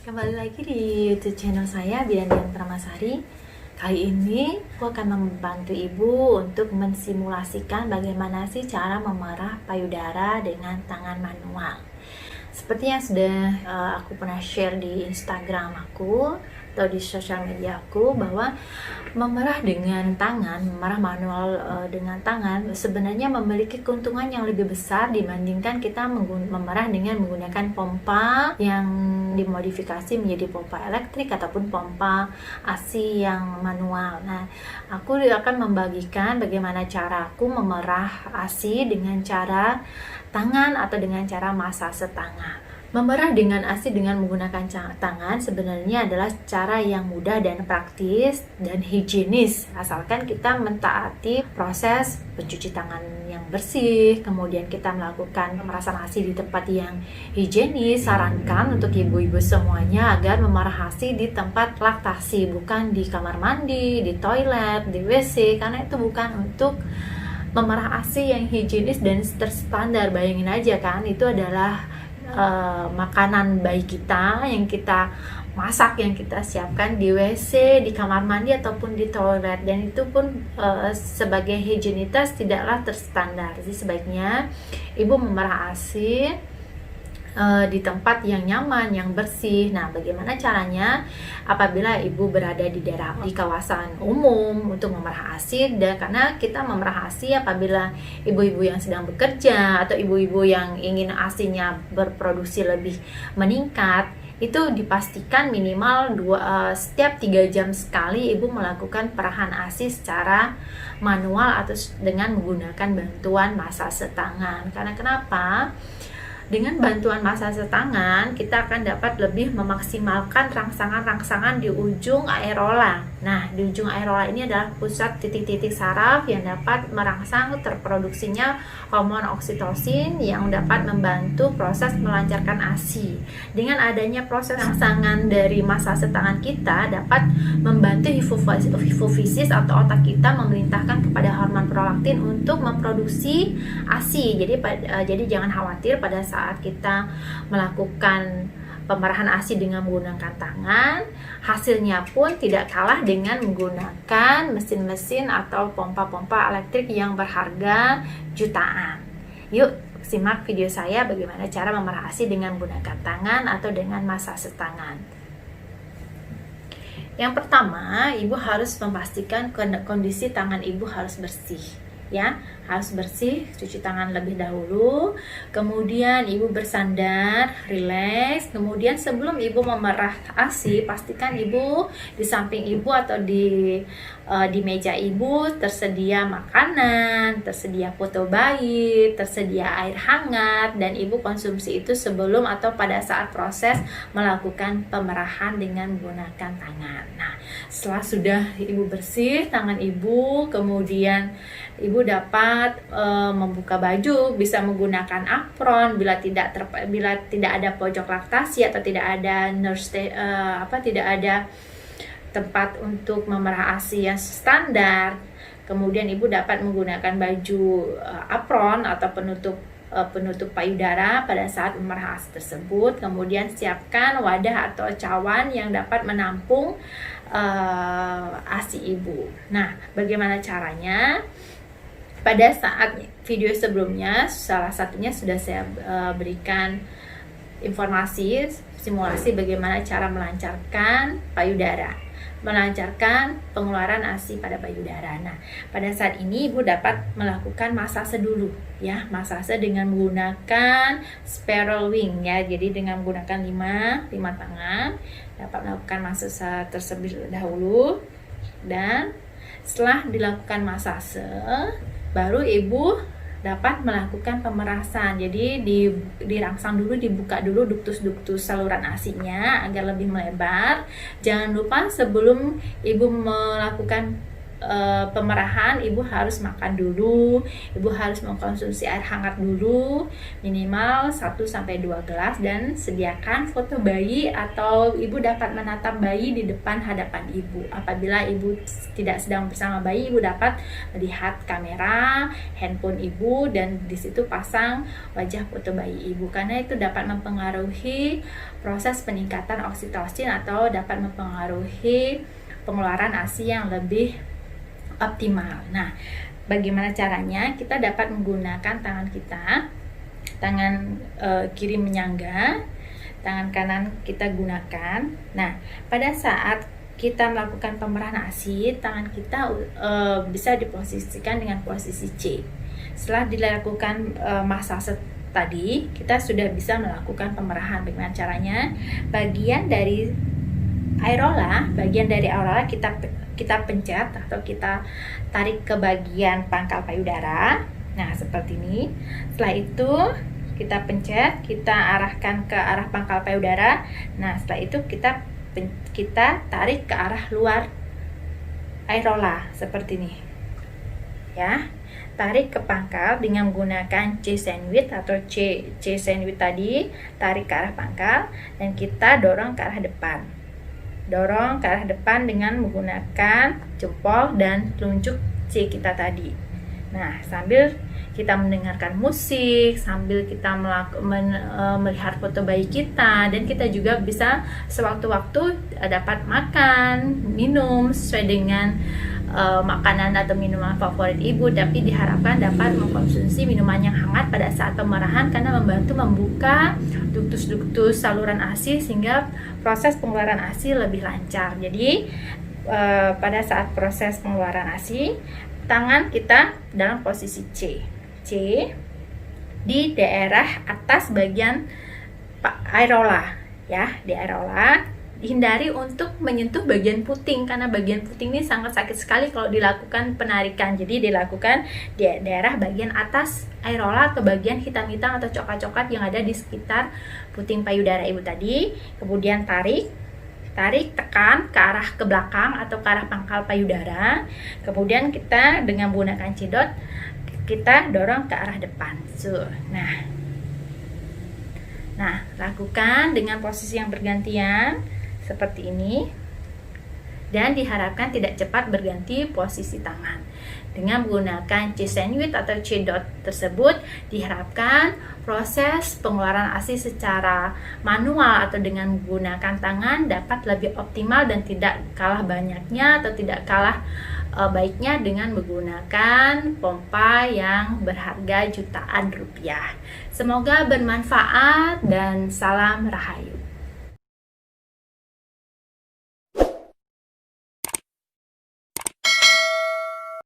Kembali lagi di YouTube channel saya, Bidan Dian Pramasari. Kali ini aku akan membantu ibu untuk mensimulasikan bagaimana sih cara memerah payudara dengan tangan manual. Seperti yang sudah aku pernah share di Instagram aku atau di sosial media aku, bahwa memerah dengan tangan, memerah manual dengan tangan sebenarnya memiliki keuntungan yang lebih besar dibandingkan kita memerah dengan menggunakan pompa yang dimodifikasi menjadi pompa elektrik ataupun pompa ASI yang manual. Nah, aku akan membagikan bagaimana cara aku memerah ASI dengan cara tangan atau dengan cara masase tangan. Memerah dengan ASI dengan menggunakan tangan sebenarnya adalah cara yang mudah dan praktis dan higienis, asalkan kita mentaati proses pencuci tangan yang bersih, kemudian kita melakukan pemerasan ASI di tempat yang higienis. Sarankan untuk ibu-ibu semuanya agar memerah ASI di tempat laktasi, bukan di kamar mandi, di toilet, di WC, karena itu bukan untuk memerah ASI yang higienis dan terstandar. Bayangin aja kan, itu adalah makanan bayi kita yang kita masak, yang kita siapkan di WC, di kamar mandi ataupun di toilet, dan itu pun sebagai higienitas tidaklah terstandar. Jadi sebaiknya ibu memerah ASI di tempat yang nyaman, yang bersih. Nah, bagaimana caranya apabila ibu berada di kawasan umum untuk memerah ASI? Dan karena kita memerah ASI apabila ibu-ibu yang sedang bekerja atau ibu-ibu yang ingin ASInya berproduksi lebih meningkat, itu dipastikan minimal setiap 3 jam sekali ibu melakukan perahan ASI secara manual atau dengan menggunakan bantuan masase tangan. Karena kenapa? Dengan bantuan masase tangan, kita akan dapat lebih memaksimalkan rangsangan-rangsangan di ujung areola. Nah, di ujung areola ini adalah pusat titik-titik saraf yang dapat merangsang terproduksinya hormon oksitosin yang dapat membantu proses melancarkan ASI. Dengan adanya proses rangsangan dari masase tangan kita dapat membantu hipofisis atau otak kita memerintahkan kepada hormon prolaktin untuk memproduksi ASI. Jadi jangan khawatir pada saat kita melakukan pemerahan ASI dengan menggunakan tangan, hasilnya pun tidak kalah dengan menggunakan mesin-mesin atau pompa-pompa elektrik yang berharga jutaan. Yuk, simak video saya bagaimana cara memerah ASI dengan menggunakan tangan atau dengan masase tangan. Yang pertama, ibu harus memastikan kondisi tangan ibu harus bersih. Ya, harus bersih, cuci tangan lebih dahulu, kemudian ibu bersandar, rileks, kemudian sebelum ibu memerah ASI, pastikan ibu di samping ibu atau di meja ibu tersedia makanan, tersedia foto bayi, tersedia air hangat, dan ibu konsumsi itu sebelum atau pada saat proses melakukan pemerahan dengan menggunakan tangan. Nah, setelah sudah ibu bersih tangan ibu, kemudian ibu dapat membuka baju, bisa menggunakan apron bila tidak ada pojok laktasi atau tidak ada tidak ada tempat untuk memerah ASI yang standar. Kemudian ibu dapat menggunakan baju apron atau penutup payudara pada saat memerah ASI tersebut. Kemudian siapkan wadah atau cawan yang dapat menampung ASI ibu. Nah, bagaimana caranya? Pada saat video sebelumnya, salah satunya sudah saya berikan informasi simulasi bagaimana cara melancarkan payudara, melancarkan pengeluaran ASI pada payudara. Nah, pada saat ini ibu dapat melakukan masase dulu, ya, masase dengan menggunakan spiral wing, ya. Jadi dengan menggunakan 5 tangan dapat melakukan masase tersebut dahulu, dan setelah dilakukan masase, baru ibu dapat melakukan pemerasan. Jadi dirangsang dulu, dibuka dulu duktus-duktus saluran ASI-nya agar lebih melebar. Jangan lupa sebelum ibu melakukan pemerahan, ibu harus makan dulu, ibu harus mengkonsumsi air hangat dulu minimal 1-2 gelas, dan sediakan foto bayi atau ibu dapat menatap bayi di depan hadapan ibu. Apabila ibu tidak sedang bersama bayi, ibu dapat melihat kamera handphone ibu dan di situ pasang wajah foto bayi ibu, karena itu dapat mempengaruhi proses peningkatan oksitosin atau dapat mempengaruhi pengeluaran ASI yang lebih optimal. Nah, bagaimana caranya? Kita dapat menggunakan tangan kita, tangan kiri menyangga, tangan kanan kita gunakan. Nah, pada saat kita melakukan pemerahan ASI, tangan kita bisa diposisikan dengan posisi C. Setelah dilakukan massage tadi, kita sudah bisa melakukan pemerahan. Bagaimana caranya? Bagian dari areola kita pencet atau kita tarik ke bagian pangkal payudara. Nah, seperti ini. Setelah itu kita pencet, kita arahkan ke arah pangkal payudara. Nah, setelah itu kita tarik ke arah luar areola seperti ini. Ya. Tarik ke pangkal dengan menggunakan C sandwich atau C sandwich tadi, tarik ke arah pangkal dan kita dorong ke arah depan. Dorong ke arah depan dengan menggunakan jempol dan telunjuk C kita tadi. Nah, sambil kita mendengarkan musik, sambil kita melihat foto bayi kita, dan kita juga bisa sewaktu-waktu dapat makan, minum sesuai dengan makanan atau minuman favorit ibu, tapi diharapkan dapat mengkonsumsi minuman yang hangat pada saat pemerahan karena membantu membuka duktus-duktus saluran ASI sehingga proses pengeluaran ASI lebih lancar. Jadi pada saat proses pengeluaran ASI, tangan kita dalam posisi C di daerah atas bagian areola, ya, di areola. Hindari untuk menyentuh bagian puting karena bagian puting ini sangat sakit sekali kalau dilakukan penarikan. Jadi dilakukan di daerah bagian atas areola atau bagian hitam-hitam atau coklat-coklat yang ada di sekitar puting payudara ibu tadi. Kemudian tarik, tekan ke arah ke belakang atau ke arah pangkal payudara. Kemudian kita dengan menggunakan cedot kita dorong ke arah depan. Nah, lakukan dengan posisi yang bergantian seperti ini, dan diharapkan tidak cepat berganti posisi tangan. Dengan menggunakan C sandwich atau C dot tersebut, diharapkan proses pengeluaran ASI secara manual atau dengan menggunakan tangan dapat lebih optimal dan tidak kalah banyaknya atau tidak kalah baiknya dengan menggunakan pompa yang berharga jutaan rupiah. Semoga bermanfaat dan salam Rahayu.